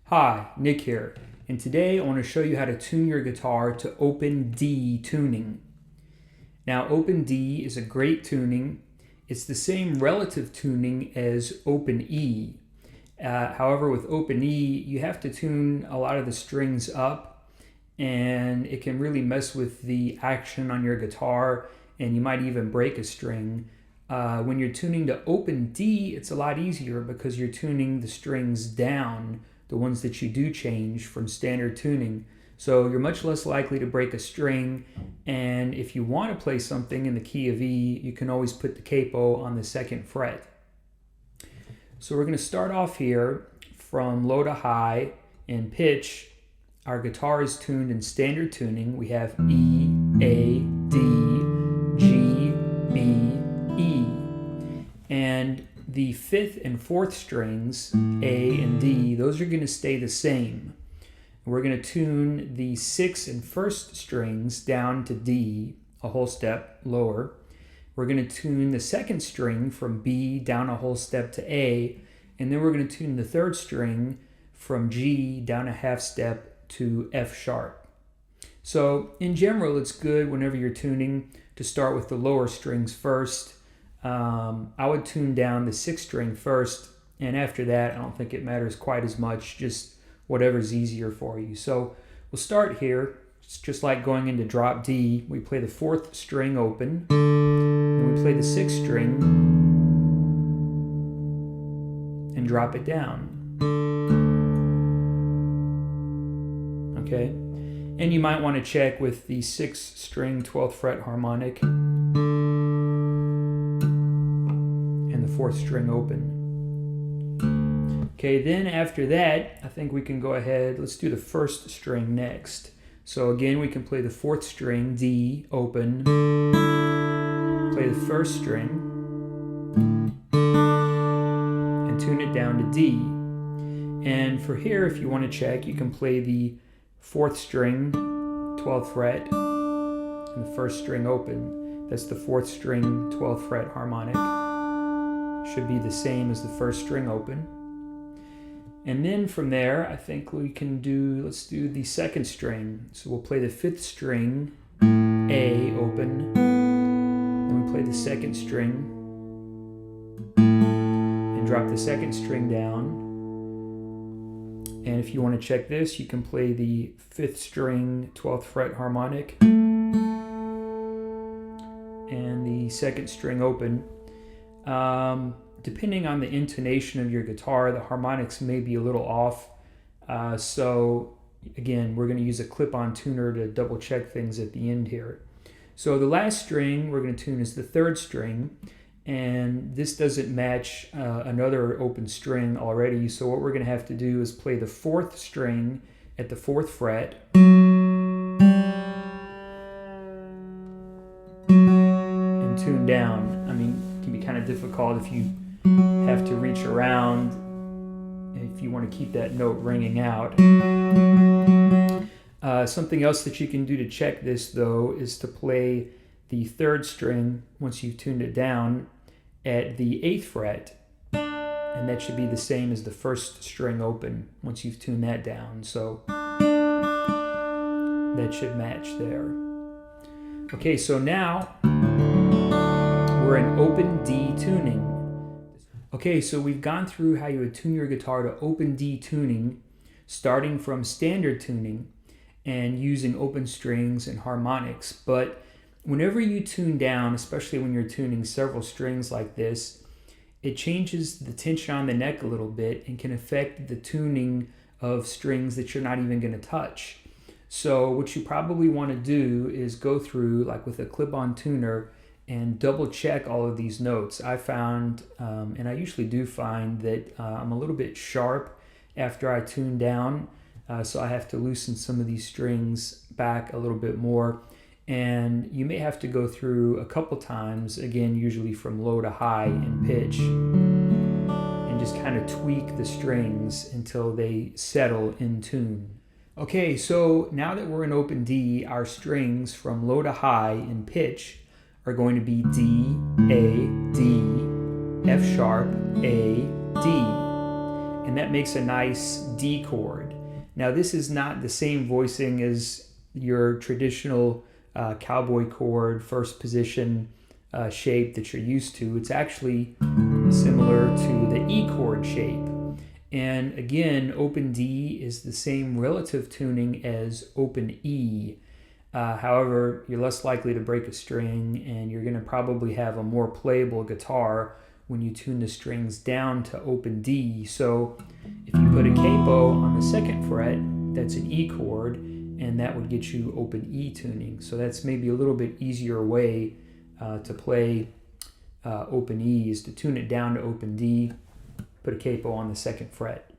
Hi, Nick here, and today I want to show you how to tune your guitar to open D tuning. Now, open D is a great tuning. It's the same relative tuning as open E. However, with open E, you have to tune a lot of the strings up, and it can really mess with the action on your guitar, and you might even break a string. When you're tuning to open D, it's a lot easier because you're tuning the strings down, the ones that you do change from standard tuning. So you're much less likely to break a string, and if you want to play something in the key of E, you can always put the capo on the 2nd fret. So we're going to start off here from low to high in pitch. Our guitar is tuned in standard tuning. We have E, A, D, G, B, E. And the 5th and 4th strings, A and D, those are going to stay the same. We're going to tune the 6th and 1st strings down to D, a whole step lower. We're going to tune the 2nd string from B down a whole step to A, and then we're going to tune the 3rd string from G down a half step to F sharp. So in general, it's good whenever you're tuning to start with the lower strings first. I would tune down the 6th string first, and after that, I don't think it matters quite as much, just whatever's easier for you. So we'll start here. It's just like going into drop D. We play the 4th string open, and we play the 6th string and drop it down. Okay, and you might want to check with the 6th string 12th fret harmonic and the 4th string open. Okay, then after that, I think we can go ahead, let's do the 1st string next. So again, we can play the 4th string, D, open, play the 1st string, and tune it down to D. And for here, if you want to check, you can play the 4th string, 12th fret, and the 1st string open. That's the 4th string, 12th fret harmonic. Should be the same as the 1st string open. And then from there, I think we can do, let's do the 2nd string. So we'll play the 5th string, A, open. Then we play the 2nd string and drop the 2nd string down. And if you want to check this, you can play the 5th string, 12th fret harmonic and the 2nd string open. Depending on the intonation of your guitar, the harmonics may be a little off. So again, we're going to use a clip-on tuner to double check things at the end here. So the last string we're going to tune is the 3rd string, and this doesn't match another open string already. So what we're going to have to do is play the 4th string at the 4th fret and tune down. I mean, it can be kind of difficult if you have to reach around if you want to keep that note ringing out. Something else that you can do to check this, though, is to play the 3rd string once you've tuned it down at the 8th fret, and that should be the same as the 1st string open once you've tuned that down. So that should match there. Okay, so now we're in open D tuning. Okay, so we've gone through how you would tune your guitar to open D tuning, starting from standard tuning and using open strings and harmonics. But whenever you tune down, especially when you're tuning several strings like this, it changes the tension on the neck a little bit and can affect the tuning of strings that you're not even going to touch. So what you probably want to do is go through, like with a clip-on tuner, and double check all of these notes. I found, and I usually do find, that I'm a little bit sharp after I tune down, so I have to loosen some of these strings back a little bit more. And you may have to go through a couple times, again, usually from low to high in pitch, and just kind of tweak the strings until they settle in tune. Okay, so now that we're in open D, our strings from low to high in pitch are going to be D, A, D, F sharp, A, D. and that makes a nice D chord. Now this is not the same voicing as your traditional cowboy chord first position shape that you're used to. It's actually similar to the E chord shape. And again, open D is the same relative tuning as open E. However, you're less likely to break a string, and you're going to probably have a more playable guitar when you tune the strings down to open D. So if you put a capo on the 2nd fret, that's an E chord, and that would get you open E tuning. So that's maybe a little bit easier way to play open E, is to tune it down to open D, put a capo on the 2nd fret.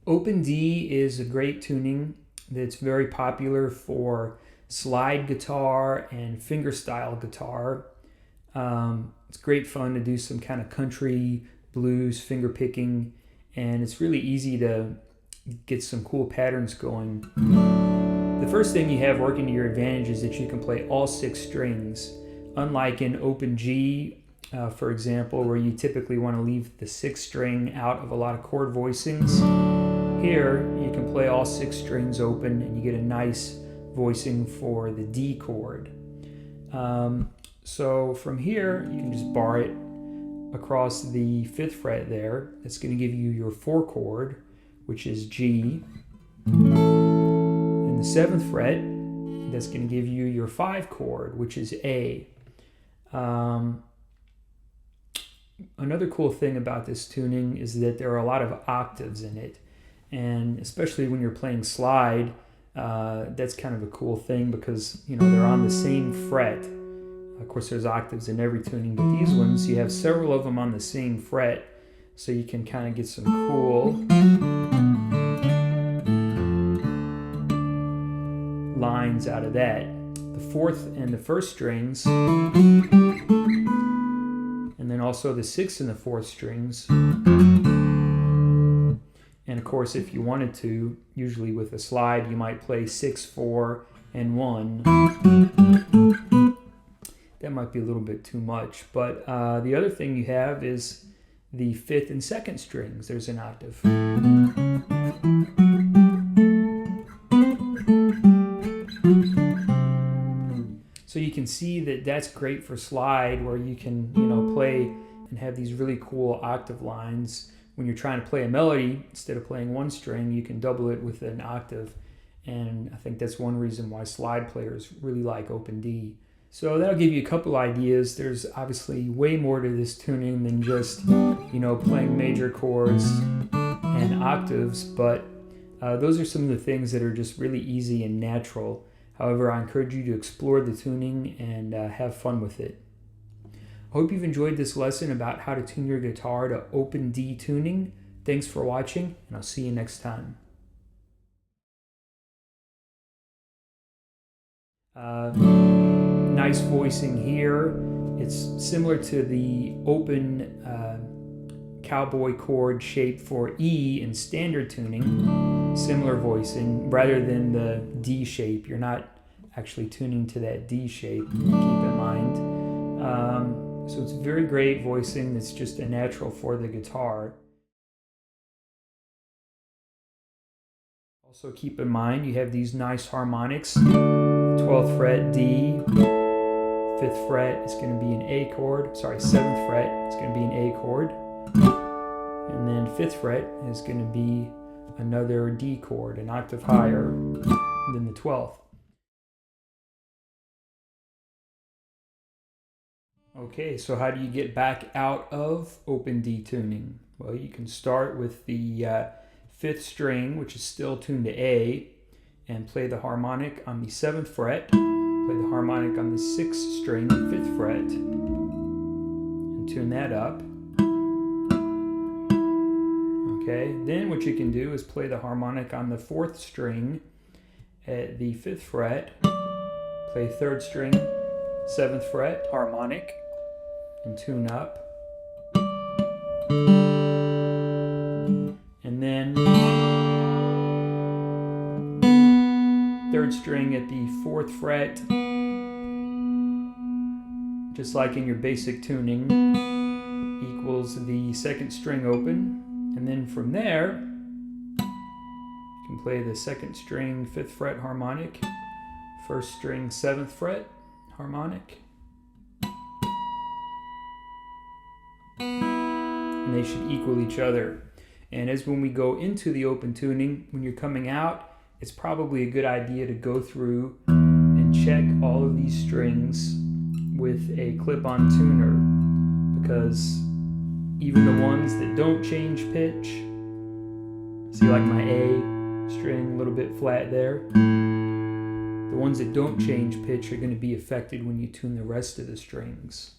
Open D is a great tuning that's very popular for slide guitar and fingerstyle guitar. It's great fun to do some kind of country, blues, finger picking, and it's really easy to get some cool patterns going. The first thing you have working to your advantage is that you can play all 6 strings. Unlike in open G, for example, where you typically want to leave the 6th string out of a lot of chord voicings, here you can play all 6 strings open and you get a nice voicing for the D chord. So from here, you can just bar it across the 5th fret there. That's going to give you your 4 chord, which is G. And the 7th fret, that's going to give you your 5 chord, which is A. Another cool thing about this tuning is that there are a lot of octaves in it. And especially when you're playing slide, that's kind of a cool thing because, you know, they're on the same fret. Of course, there's octaves in every tuning, but these ones, you have several of them on the same fret, so you can kind of get some cool lines out of that. The 4th and the 1st strings, and then also the 6th and the 4th strings. And of course, if you wanted to, usually with a slide, you might play 6, 4, and 1. That might be a little bit too much, but the other thing you have is the 5th and 2nd strings. There's an octave. So you can see that that's great for slide, where you can, you know, play and have these really cool octave lines. When you're trying to play a melody, instead of playing 1 string, you can double it with an octave. And I think that's one reason why slide players really like open D. So that'll give you a couple ideas. There's obviously way more to this tuning than just, you know, playing major chords and octaves, but those are some of the things that are just really easy and natural. However, I encourage you to explore the tuning and have fun with it. I hope you've enjoyed this lesson about how to tune your guitar to open D tuning. Thanks for watching, and I'll see you next time. Nice voicing here. It's similar to the open cowboy chord shape for E in standard tuning. Similar voicing rather than the D shape. You're not actually tuning to that D shape, keep in mind. So it's very great voicing that's just a natural for the guitar. Also keep in mind you have these nice harmonics. 12th fret D, 5th fret is going to be an A chord, sorry, 7th fret is going to be an A chord, and then 5th fret is going to be another D chord, an octave higher than the 12th. Okay, so how do you get back out of open D tuning? Well, you can start with the 5th string, which is still tuned to A, and play the harmonic on the 7th fret, play the harmonic on the 6th string, 5th fret, and tune that up. Okay, then what you can do is play the harmonic on the 4th string at the 5th fret, play 3rd string, 7th fret, harmonic, and tune up. And then 3rd string at the 4th fret, just like in your basic tuning, equals the 2nd string open, And then from there, you can play the 2nd string 5th fret harmonic, 1st string 7th fret harmonic. And they should equal each other. And as when we go into the open tuning, when you're coming out, it's probably a good idea to go through and check all of these strings with a clip-on tuner, because even the ones that don't change pitch, see like my A string a little bit flat there, the ones that don't change pitch are going to be affected when you tune the rest of the strings.